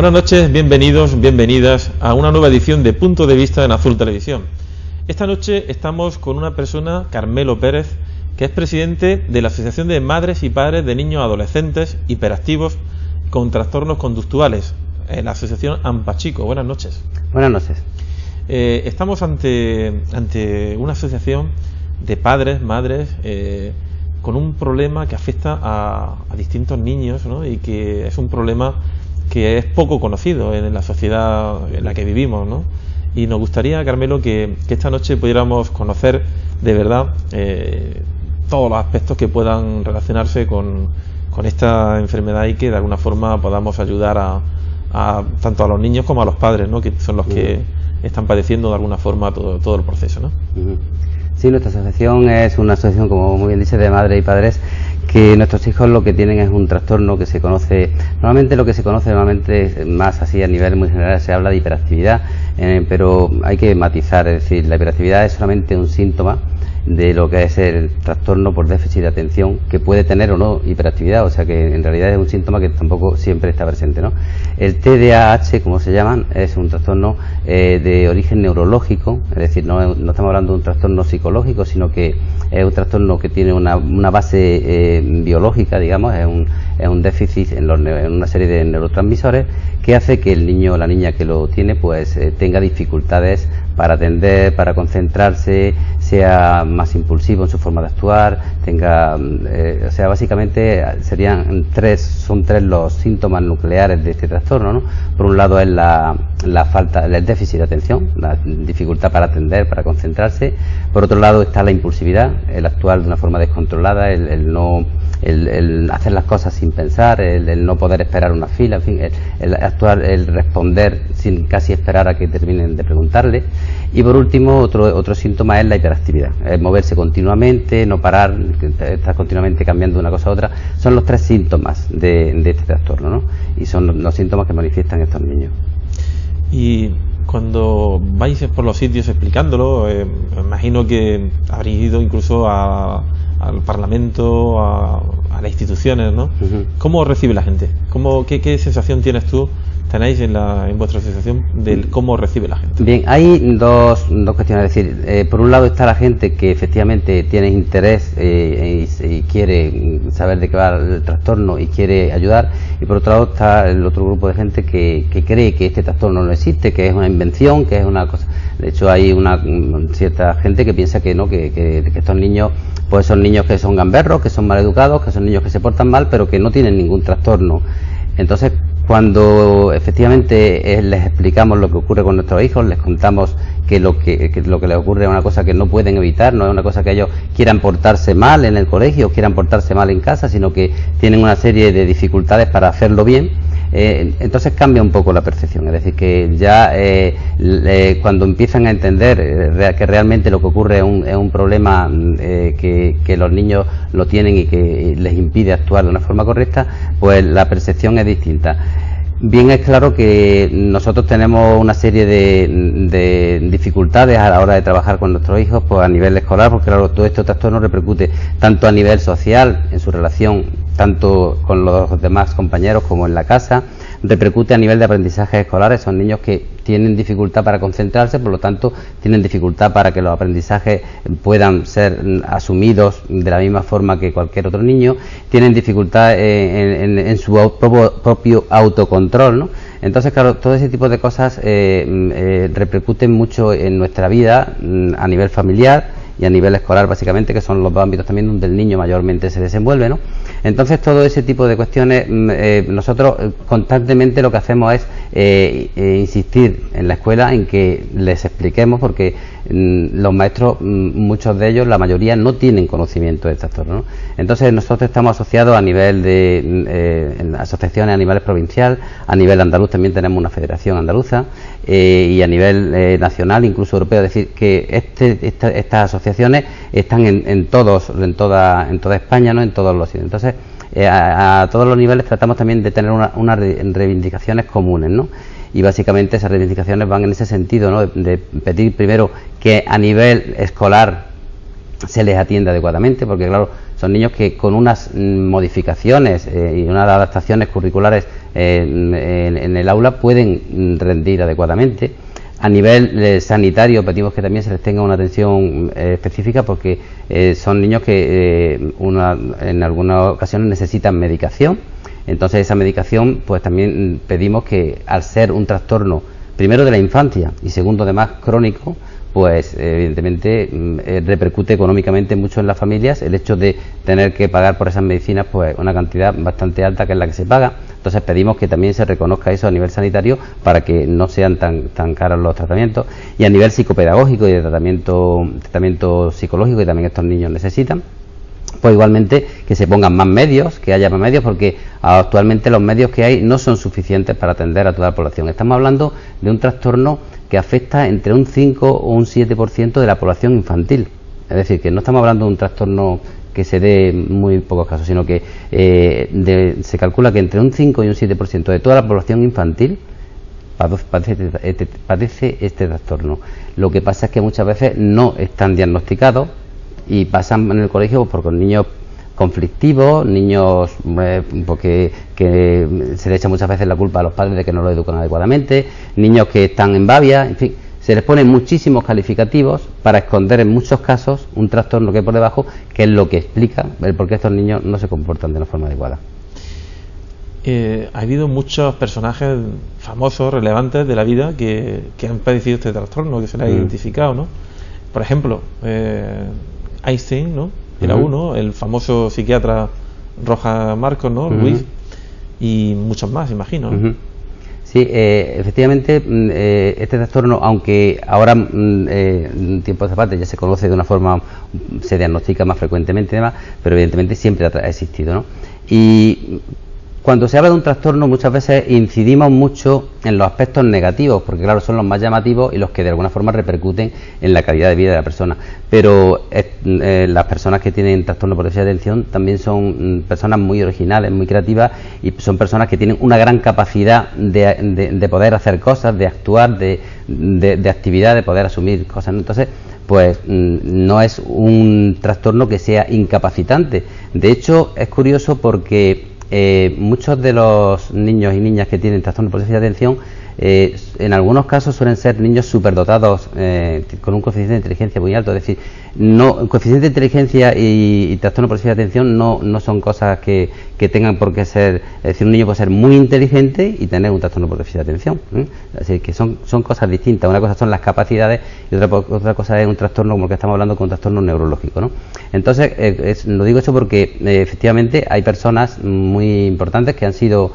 Buenas noches, bienvenidos, bienvenidas a una nueva edición de Punto de Vista en Azul Televisión. Esta noche estamos con una persona, Carmelo Pérez, que es presidente de la Asociación de Madres y Padres de Niños Adolescentes Hiperactivos con Trastornos Conductuales, la Asociación Ampachico. Buenas noches. Buenas noches. Estamos ante una asociación de padres, madres, con un problema que afecta a distintos niños, ¿no? Y que es un problema que es poco conocido en la sociedad en la que vivimos, ¿no? Y nos gustaría, Carmelo, que esta noche pudiéramos conocer de verdad todos los aspectos que puedan relacionarse con esta enfermedad y que de alguna forma podamos ayudar tanto a los niños como a los padres, ¿no? Que son los que están padeciendo de alguna forma todo el proceso, ¿no? Sí, nuestra asociación es una asociación, como muy bien dice, de madres y padres, que nuestros hijos lo que tienen es un trastorno que se conoce, normalmente más así a nivel muy general se habla de hiperactividad, pero hay que matizar, es decir, la hiperactividad es solamente un síntoma de lo que es el trastorno por déficit de atención, que puede tener o no hiperactividad, o sea que en realidad es un síntoma que tampoco siempre está presente, ¿no? El TDAH, como se llaman, es un trastorno de origen neurológico, es decir, no estamos hablando de un trastorno psicológico, sino que es un trastorno que tiene una base biológica, digamos, es un déficit en una serie de neurotransmisores que hace que el niño o la niña que lo tiene pues tenga dificultades para atender, para concentrarse, sea más impulsivo en su forma de actuar, o sea, básicamente son tres los síntomas nucleares de este trastorno, ¿no? Por un lado es la falta, el déficit de atención, la dificultad para atender, para concentrarse. Por otro lado está la impulsividad, el actuar de una forma descontrolada, el hacer las cosas sin pensar, el no poder esperar una fila, en fin, el responder sin casi esperar a que terminen de preguntarle. Y por último, otro síntoma es la hiperactividad, el moverse continuamente, no parar, estar continuamente cambiando de una cosa a otra. Son los tres síntomas de este trastorno, ¿no? Y son los síntomas que manifiestan estos niños. Y cuando vais por los sitios explicándolo, me imagino que habréis ido incluso al Parlamento, a las instituciones, ¿no? ¿Cómo recibe la gente? ¿Qué sensación tenéis en vuestra asociación de cómo recibe la gente? Bien, hay dos cuestiones. Es decir, por un lado está la gente que efectivamente tiene interés y quiere saber de qué va el trastorno y quiere ayudar, y por otro lado está el otro grupo de gente que cree que este trastorno no existe, que es una invención, que es una cosa. De hecho, hay una cierta gente que piensa que no, que estos niños pues son niños que son gamberros, que son mal educados, que son niños que se portan mal, pero que no tienen ningún trastorno. Entonces, cuando efectivamente les explicamos lo que ocurre con nuestros hijos, les contamos que lo que les ocurre es una cosa que no pueden evitar, no es una cosa que ellos quieran portarse mal en el colegio, quieran portarse mal en casa, sino que tienen una serie de dificultades para hacerlo bien. Entonces cambia un poco la percepción, es decir, que ya cuando empiezan a entender que realmente lo que ocurre es un problema que los niños lo tienen y que les impide actuar de una forma correcta, pues la percepción es distinta. Bien, es claro que nosotros tenemos una serie de dificultades a la hora de trabajar con nuestros hijos, pues a nivel escolar, porque claro, todo este trastorno repercute tanto a nivel social, en su relación tanto con los demás compañeros como en la casa, repercute a nivel de aprendizajes escolares. Son niños que tienen dificultad para concentrarse, por lo tanto tienen dificultad para que los aprendizajes puedan ser asumidos de la misma forma que cualquier otro niño, tienen dificultad en su propio autocontrol, ¿no? Entonces, claro, todo ese tipo de cosas repercuten mucho en nuestra vida a nivel familiar y a nivel escolar, básicamente, que son los dos ámbitos también donde el niño mayormente se desenvuelve, ¿no? Entonces, todo ese tipo de cuestiones, nosotros constantemente lo que hacemos es insistir en la escuela en que les expliquemos, porque los maestros, muchos de ellos, la mayoría, no tienen conocimiento del trastorno, ¿no? Entonces, nosotros estamos asociados a nivel en asociaciones a nivel provincial, a nivel andaluz también tenemos una federación andaluza, y a nivel nacional, incluso europeo. Es decir, que estas asociaciones están en toda España, ¿no? En todos los sitios. Entonces, a todos los niveles tratamos también de tener unas reivindicaciones comunes, ¿no? Y básicamente esas reivindicaciones van en ese sentido, ¿no? De pedir primero que a nivel escolar se les atienda adecuadamente, porque claro, son niños que con unas modificaciones y unas adaptaciones curriculares en el aula pueden rendir adecuadamente. A nivel sanitario pedimos que también se les tenga una atención específica, porque son niños que en algunas ocasiones necesitan medicación. Entonces esa medicación, pues también pedimos que, al ser un trastorno primero de la infancia y segundo además crónico, pues evidentemente repercute económicamente mucho en las familias el hecho de tener que pagar por esas medicinas pues una cantidad bastante alta, que es la que se paga. Entonces pedimos que también se reconozca eso a nivel sanitario para que no sean tan caros los tratamientos, y a nivel psicopedagógico y de tratamiento psicológico, que también estos niños necesitan. Pues igualmente que se pongan más medios, que haya más medios, porque actualmente los medios que hay no son suficientes para atender a toda la población. Estamos hablando de un trastorno que afecta entre un 5 o un 7% de la población infantil. Es decir, que no estamos hablando de un trastorno que se dé en muy pocos casos, sino que se calcula que entre un 5 y un 7% de toda la población infantil padece este trastorno. Lo que pasa es que muchas veces no están diagnosticados y pasan en el colegio porque niños conflictivos, niños porque se le echa muchas veces la culpa a los padres de que no lo educan adecuadamente, niños que están en babia, en fin, se les ponen muchísimos calificativos para esconder en muchos casos un trastorno que hay por debajo, que es lo que explica el por qué estos niños no se comportan de una forma adecuada. Ha habido muchos personajes famosos, relevantes de la vida que han padecido este trastorno, que se les ha identificado, ¿no? Por ejemplo, Einstein, ¿no? Era uno, el famoso psiquiatra Rojas Marcos, ¿no? Luis, y muchos más, imagino, ¿no? Sí, efectivamente, este trastorno, aunque ahora, en tiempos de parte, ya se conoce de una forma, se diagnostica más frecuentemente y demás, pero evidentemente siempre ha existido, ¿no? Y cuando se habla de un trastorno, muchas veces incidimos mucho en los aspectos negativos, porque claro, son los más llamativos y los que de alguna forma repercuten en la calidad de vida de la persona. Pero las personas que tienen trastorno por déficit de atención también son personas muy originales, muy creativas, y son personas que tienen una gran capacidad de poder hacer cosas, de actuar, de actividad, de poder asumir cosas, ¿no? Entonces, pues no es un trastorno que sea incapacitante. De hecho, es curioso porque muchos de los niños y niñas que tienen trastorno por déficit de atención, en algunos casos suelen ser niños superdotados, con un coeficiente de inteligencia muy alto. Es decir, coeficiente de inteligencia y trastorno por déficit de atención no son cosas que tengan por qué ser. Es decir, un niño puede ser muy inteligente y tener un trastorno por déficit de atención, es decir, que son cosas distintas. Una cosa son las capacidades y otra cosa es un trastorno como el que estamos hablando, con un trastorno neurológico, ¿no? Entonces, lo digo esto porque efectivamente hay personas muy importantes que han sido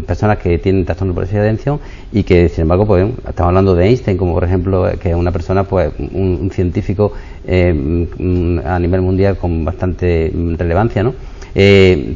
personas que tienen trastorno por déficit de atención y que, sin embargo, pues estamos hablando de Einstein, como por ejemplo, que es una persona, pues un científico a nivel mundial con bastante relevancia, ¿no?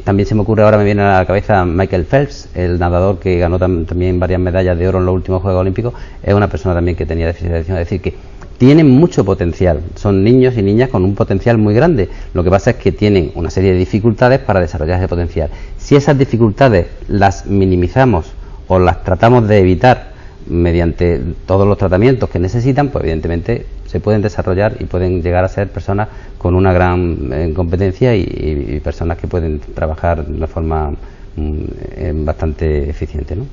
También se me ocurre, ahora me viene a la cabeza Michael Phelps, el nadador que ganó también varias medallas de oro en los últimos Juegos Olímpicos. Es una persona también que tenía déficit de atención. Es decir, que tienen mucho potencial, son niños y niñas con un potencial muy grande. Lo que pasa es que tienen una serie de dificultades para desarrollar ese potencial. Si esas dificultades las minimizamos o las tratamos de evitar mediante todos los tratamientos que necesitan, pues evidentemente se pueden desarrollar y pueden llegar a ser personas con una gran competencia y personas que pueden trabajar de una forma bastante eficiente, ¿no?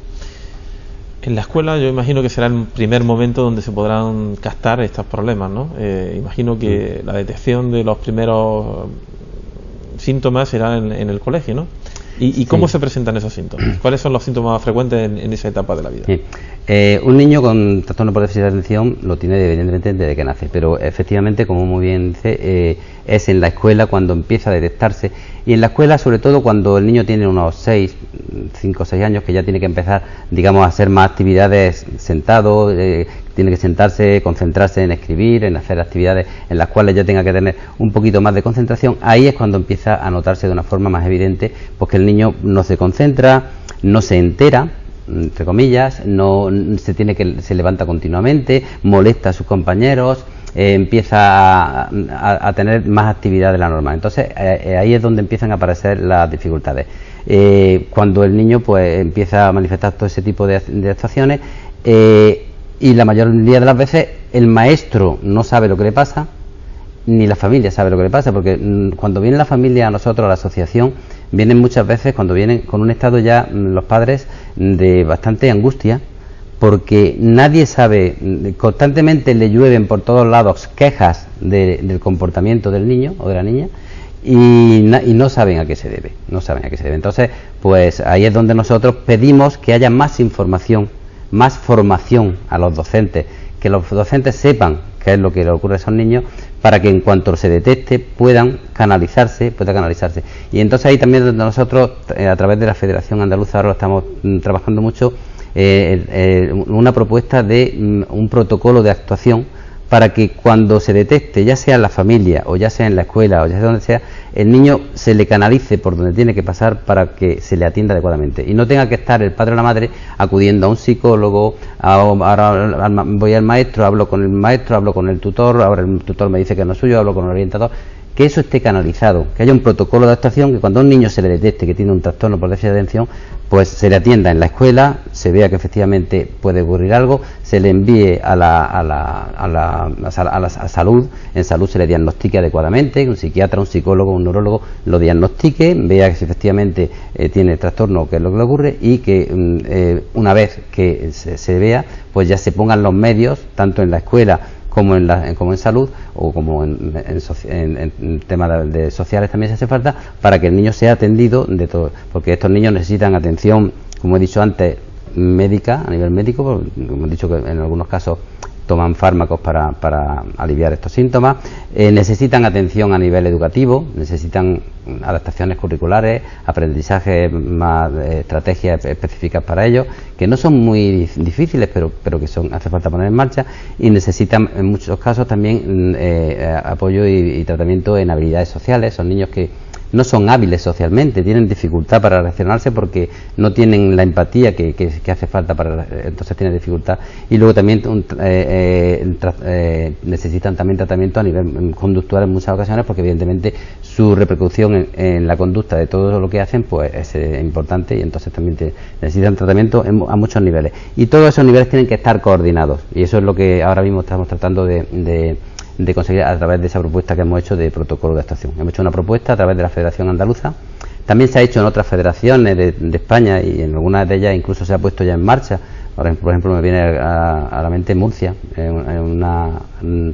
En la escuela yo imagino que será el primer momento donde se podrán captar estos problemas, ¿no? Imagino que la detección de los primeros síntomas será en el colegio, ¿no? ¿Y cómo se presentan esos síntomas? ¿Cuáles son los síntomas más frecuentes en esa etapa de la vida? Sí. Un niño con trastorno por déficit de atención lo tiene evidentemente desde que nace, pero efectivamente, como muy bien dice, es en la escuela cuando empieza a detectarse, y en la escuela sobre todo cuando el niño tiene unos 5 o 6 años, que ya tiene que empezar, digamos, a hacer más actividades sentado, tiene que sentarse, concentrarse en escribir, en hacer actividades en las cuales ya tenga que tener un poquito más de concentración. Ahí es cuando empieza a notarse de una forma más evidente, porque el niño no se concentra, no se entera, entre comillas, se levanta continuamente, molesta a sus compañeros, empieza a tener más actividad de la normal. Entonces ahí es donde empiezan a aparecer las dificultades. Cuando el niño pues empieza a manifestar todo ese tipo de actuaciones, y la mayoría de las veces el maestro no sabe lo que le pasa, ni la familia sabe lo que le pasa, porque cuando viene la familia a nosotros, a la asociación, vienen muchas veces, cuando vienen con un estado ya los padres de bastante angustia, porque nadie sabe, constantemente le llueven por todos lados quejas del comportamiento del niño o de la niña, y no saben a qué se debe, Entonces, pues ahí es donde nosotros pedimos que haya más información, más formación a los docentes, que los docentes sepan qué es lo que le ocurre a esos niños, para que en cuanto se detecte puedan canalizarse. Y entonces ahí también donde nosotros, a través de la Federación Andaluza, ahora estamos trabajando mucho, una propuesta de un protocolo de actuación, para que cuando se detecte, ya sea en la familia o ya sea en la escuela o ya sea donde sea, el niño se le canalice por donde tiene que pasar para que se le atienda adecuadamente y no tenga que estar el padre o la madre acudiendo a un psicólogo, ahora voy al maestro, hablo con el maestro, hablo con el tutor, ahora el tutor me dice que no es suyo, hablo con el orientador. Que eso esté canalizado, que haya un protocolo de actuación, que cuando a un niño se le detecte que tiene un trastorno por déficit de atención, pues se le atienda en la escuela, se vea que efectivamente puede ocurrir algo, se le envíe a salud, en salud se le diagnostique adecuadamente, que un psiquiatra, un psicólogo, un neurólogo lo diagnostique, vea que si efectivamente tiene trastorno, que es lo que le ocurre, y que una vez que se vea, pues ya se pongan los medios, tanto en la escuela como en salud, o como en temas de sociales también se hace falta, para que el niño sea atendido de todo, porque estos niños necesitan atención, como he dicho antes, médica, a nivel médico, como he dicho que en algunos casos toman fármacos para aliviar estos síntomas, necesitan atención a nivel educativo, necesitan adaptaciones curriculares, aprendizaje más, estrategias específicas para ellos, que no son muy difíciles, pero que hace falta poner en marcha, y necesitan en muchos casos también apoyo y tratamiento en habilidades sociales. Son niños que no son hábiles socialmente, tienen dificultad para relacionarse porque no tienen la empatía que hace falta, entonces tienen dificultad, y luego también necesitan también tratamiento a nivel conductual en muchas ocasiones, porque evidentemente su repercusión en la conducta de todo lo que hacen pues es importante, y entonces también necesitan tratamiento a muchos niveles, y todos esos niveles tienen que estar coordinados, y eso es lo que ahora mismo estamos tratando de conseguir a través de esa propuesta que hemos hecho de protocolo de actuación. Hemos hecho una propuesta a través de la Federación Andaluza, también se ha hecho en otras federaciones de España, y en algunas de ellas incluso se ha puesto ya en marcha. Ahora, por ejemplo, me viene a la mente Murcia, en una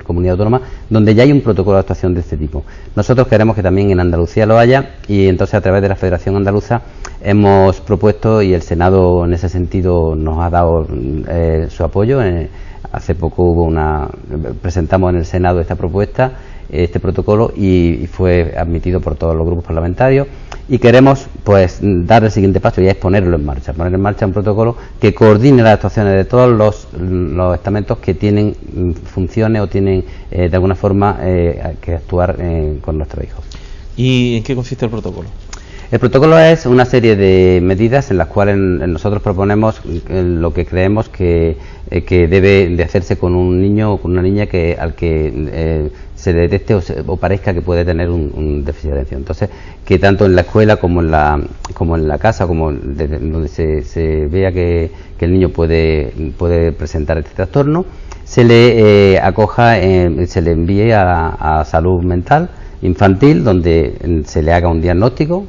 comunidad autónoma donde ya hay un protocolo de actuación de este tipo. Nosotros queremos que también en Andalucía lo haya, y entonces a través de la Federación Andaluza hemos propuesto, y el Senado en ese sentido nos ha dado su apoyo. Hace poco presentamos en el Senado esta propuesta, este protocolo, y fue admitido por todos los grupos parlamentarios, y queremos pues dar el siguiente paso, y es poner en marcha un protocolo que coordine las actuaciones de todos los estamentos que tienen funciones o tienen de alguna forma que actuar con nuestros hijos. ¿Y en qué consiste el protocolo? El protocolo es una serie de medidas en las cuales nosotros proponemos lo que creemos que debe de hacerse con un niño o con una niña al que se detecte o parezca que puede tener un déficit de atención. Entonces, que tanto en la escuela como en la casa, como donde se vea que el niño puede presentar este trastorno, se le acoja, se le envíe a salud mental infantil, donde se le haga un diagnóstico.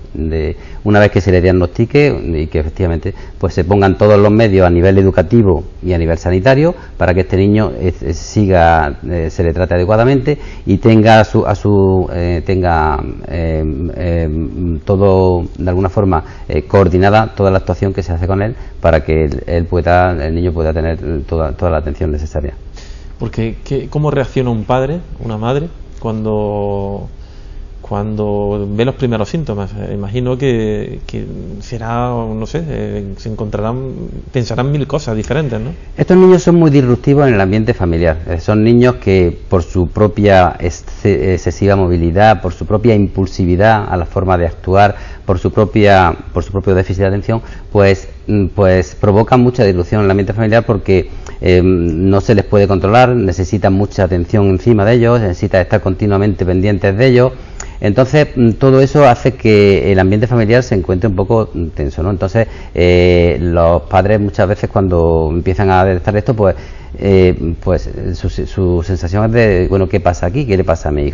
Una vez que se le diagnostique y que efectivamente pues se pongan todos los medios a nivel educativo y a nivel sanitario para que este niño se le trate adecuadamente y tenga todo de alguna forma coordinada toda la actuación que se hace con él, para que el niño pueda tener toda la atención necesaria. Porque ¿cómo reacciona un padre, una madre, cuando ve los primeros síntomas? Imagino que será, no sé, pensarán mil cosas diferentes, ¿no? Estos niños son muy disruptivos en el ambiente familiar. Son niños que, por su propia excesiva movilidad, por su propia impulsividad a la forma de actuar, por su propio déficit de atención, pues provocan mucha disrupción en el ambiente familiar, porque no se les puede controlar, necesitan mucha atención encima de ellos, necesitan estar continuamente pendientes de ellos. Entonces todo eso hace que el ambiente familiar se encuentre un poco tenso, ¿no? Entonces los padres muchas veces, cuando empiezan a detectar esto, pues su sensación es de, bueno, ¿qué pasa aquí? ¿Qué le pasa a mi hijo?